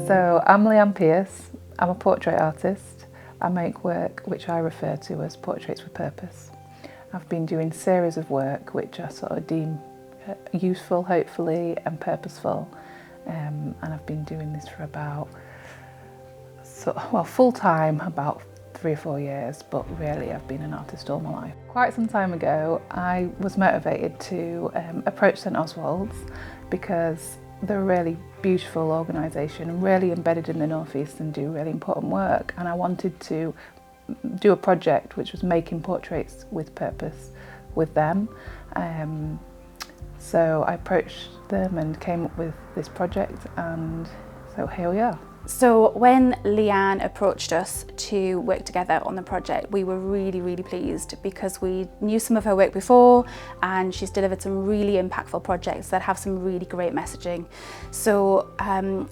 So I'm Leanne Pearce, I'm a portrait artist. I make work which I refer to as portraits with purpose. I've been doing series of work which I sort of deem useful, hopefully, and purposeful. And I've been doing this for about, full time, about 3 or 4 years, but really I've been an artist all my life. Quite some time ago, I was motivated to approach St Oswalds because they're a really beautiful organisation and really embedded in the North East and do really important work. And I wanted to do a project which was making portraits with purpose with them. So I approached them and came up with this project, and so here we are. So when Leanne approached us to work together on the project, we were really pleased because we knew some of her work before, and she's delivered some really impactful projects that have some really great messaging. So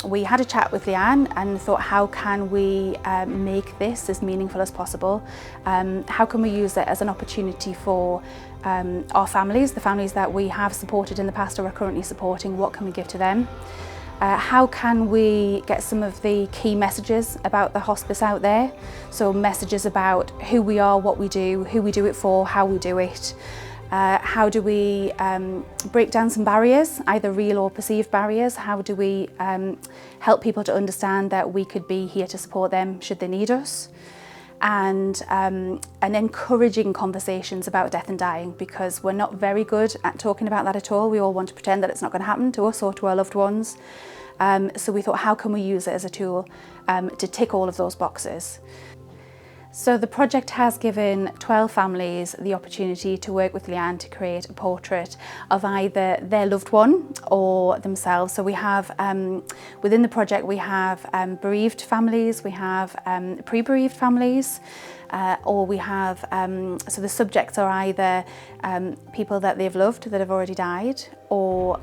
we had a chat with Leanne and thought, how can we make this as meaningful as possible? How can we use it as an opportunity for our families, the families that we have supported in the past or are currently supporting? What can we give to them? How can we get some of the key messages about the hospice out there? So messages about who we are, what we do, who we do it for, how we do it. How do we break down some barriers, either real or perceived barriers? How do we help people to understand that we could be here to support them should they need us? And encouraging conversations about death and dying, because we're not very good at talking about that at all. We all want to pretend that it's not going to happen to us or to our loved ones. So we thought, how can we use it as a tool to tick all of those boxes? So the project has given 12 families the opportunity to work with Leanne to create a portrait of either their loved one or themselves. So we have, within the project, we have bereaved families, we have pre-bereaved families, or we have, so the subjects are either people that they've loved that have already died, or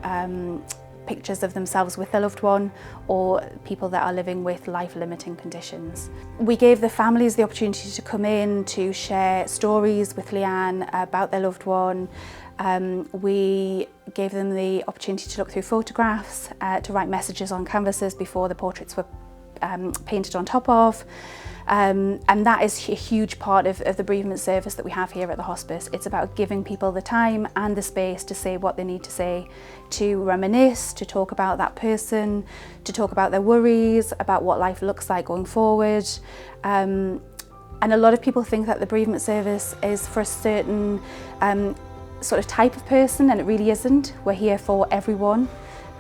pictures of themselves with their loved one, or people that are living with life-limiting conditions. We gave the families the opportunity to come in to share stories with Leanne about their loved one. We gave them the opportunity to look through photographs, to write messages on canvases before the portraits were painted on top of. And that is a huge part of the bereavement service that we have here at the hospice. It's about giving people the time and the space to say what they need to say, to reminisce, to talk about that person, to talk about their worries, about what life looks like going forward. And a lot of people think that the bereavement service is for a certain sort of type of person, and it really isn't. We're here for everyone.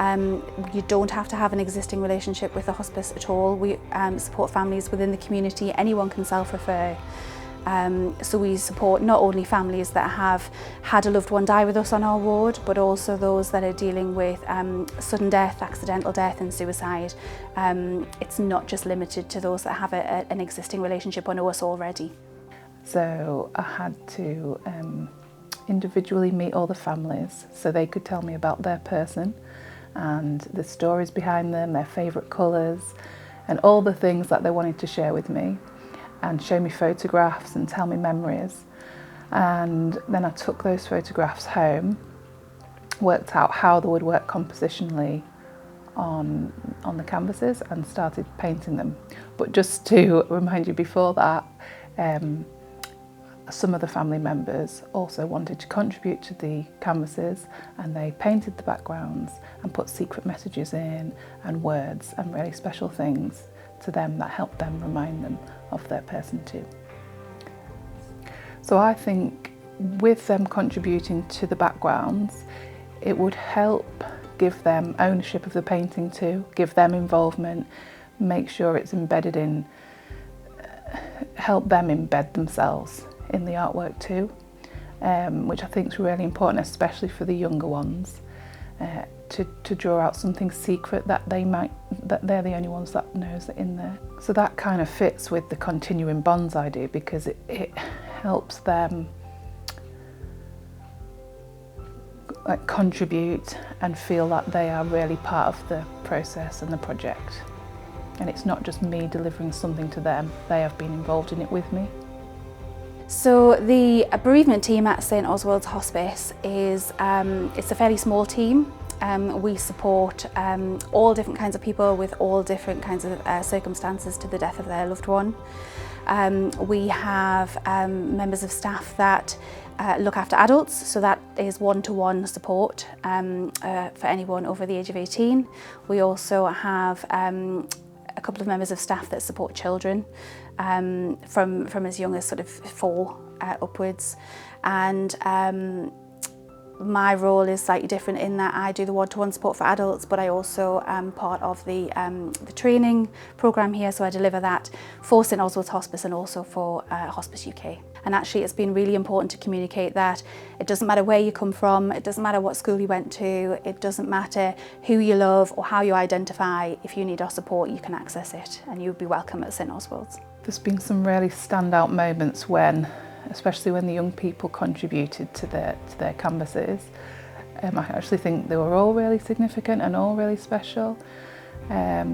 You don't have to have an existing relationship with the hospice at all. We support families within the community. Anyone can self-refer. So we support not only families that have had a loved one die with us on our ward, but also those that are dealing with sudden death, accidental death and suicide. It's not just limited to those that have an existing relationship or know us already. So I had to individually meet all the families so they could tell me about their person and the stories behind them, their favourite colours, and all the things that they wanted to share with me, and show me photographs and tell me memories. And then I took those photographs home, worked out how they would work compositionally on the canvases, and started painting them. But just to remind you, before that, some of the family members also wanted to contribute to the canvases, and they painted the backgrounds and put secret messages in and words and really special things to them that helped them remind them of their person too. So I think with them contributing to the backgrounds, it would help give them ownership of the painting too, give them involvement, make sure it's embedded in, help them embed themselves in the artwork too, which I think is really important, especially for the younger ones, to draw out something secret that that they're the only ones that knows it in there. So that kind of fits with the continuing bonds idea, because it helps them contribute and feel that they are really part of the process and the project. And it's not just me delivering something to them, they have been involved in it with me. So the bereavement team at St Oswald's Hospice is it's a fairly small team. we support all different kinds of people with all different kinds of circumstances to the death of their loved one. We have members of staff that look after adults, so that is one-to-one support for anyone over the age of 18. We also have a couple of members of staff that support children from as young as sort of 4 upwards, and my role is slightly different in that I do the one-to-one support for adults, but I also am part of the training programme here, so I deliver that for St Oswald's Hospice and also for Hospice UK. And actually it's been really important to communicate that it doesn't matter where you come from, it doesn't matter what school you went to, it doesn't matter who you love or how you identify. If you need our support, you can access it and you'll be welcome at St Oswald's. There's been some really standout moments when, especially when the young people contributed to their canvases. I actually think they were all really significant and all really special. I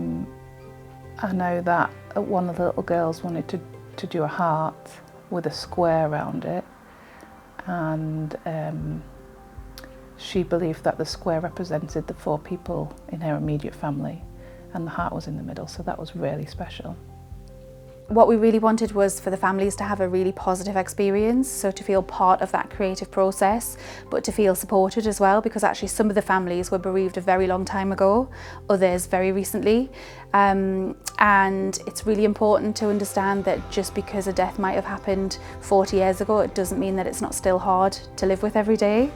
know that one of the little girls wanted to do a heart with a square around it, and she believed that the square represented the 4 people in her immediate family and the heart was in the middle, so that was really special. What we really wanted was for the families to have a really positive experience, so to feel part of that creative process, but to feel supported as well, because actually some of the families were bereaved a very long time ago, others very recently. And it's really important to understand that just because a death might have happened 40 years ago, it doesn't mean that it's not still hard to live with every day.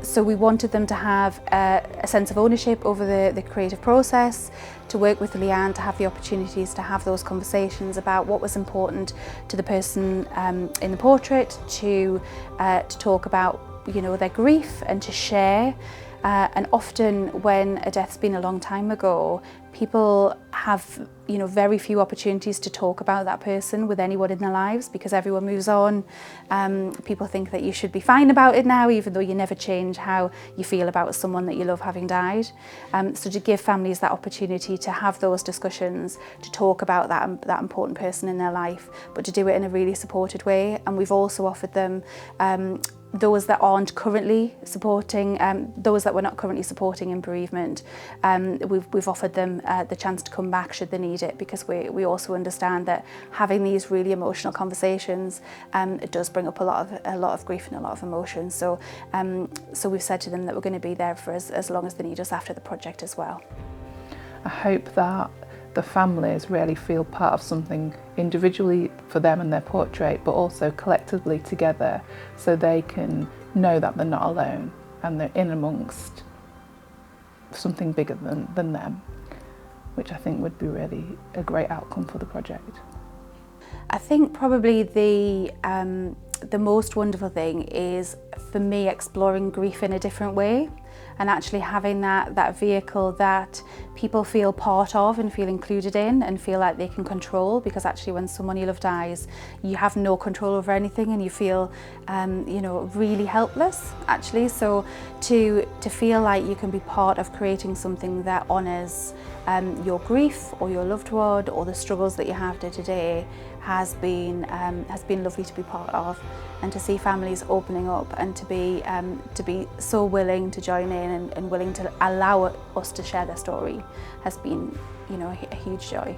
So we wanted them to have a sense of ownership over the creative process, to work with Leanne, to have the opportunities to have those conversations about what was important to the person in the portrait, to talk about, you know, their grief and to share. And often when a death's been a long time ago, people have, you know, very few opportunities to talk about that person with anyone in their lives because everyone moves on. People think that you should be fine about it now, even though you never change how you feel about someone that you love having died. So to give families that opportunity to have those discussions, to talk about that important person in their life, but to do it in a really supported way. And we've also offered them those that aren't currently supporting, those that we're not currently supporting in bereavement, we've offered them the chance to come back should they need it, because we also understand that having these really emotional conversations, it does bring up a lot of grief and a lot of emotion. So we've said to them that we're going to be there for as long as they need us after the project as well. I hope that the families really feel part of something individually for them and their portrait, but also collectively together, so they can know that they're not alone and they're in amongst something bigger than them, which I think would be really a great outcome for the project. I think probably the most wonderful thing is, for me, exploring grief in a different way, and actually having that vehicle that people feel part of and feel included in and feel like they can control, because actually when someone you love dies, you have no control over anything and you feel you know, really helpless actually. So to feel like you can be part of creating something that honours your grief or your loved one or the struggles that you have day to day has been lovely to be part of, and to see families opening up and to be so willing to join in and willing to allow us to share their story has been, you know, a huge joy.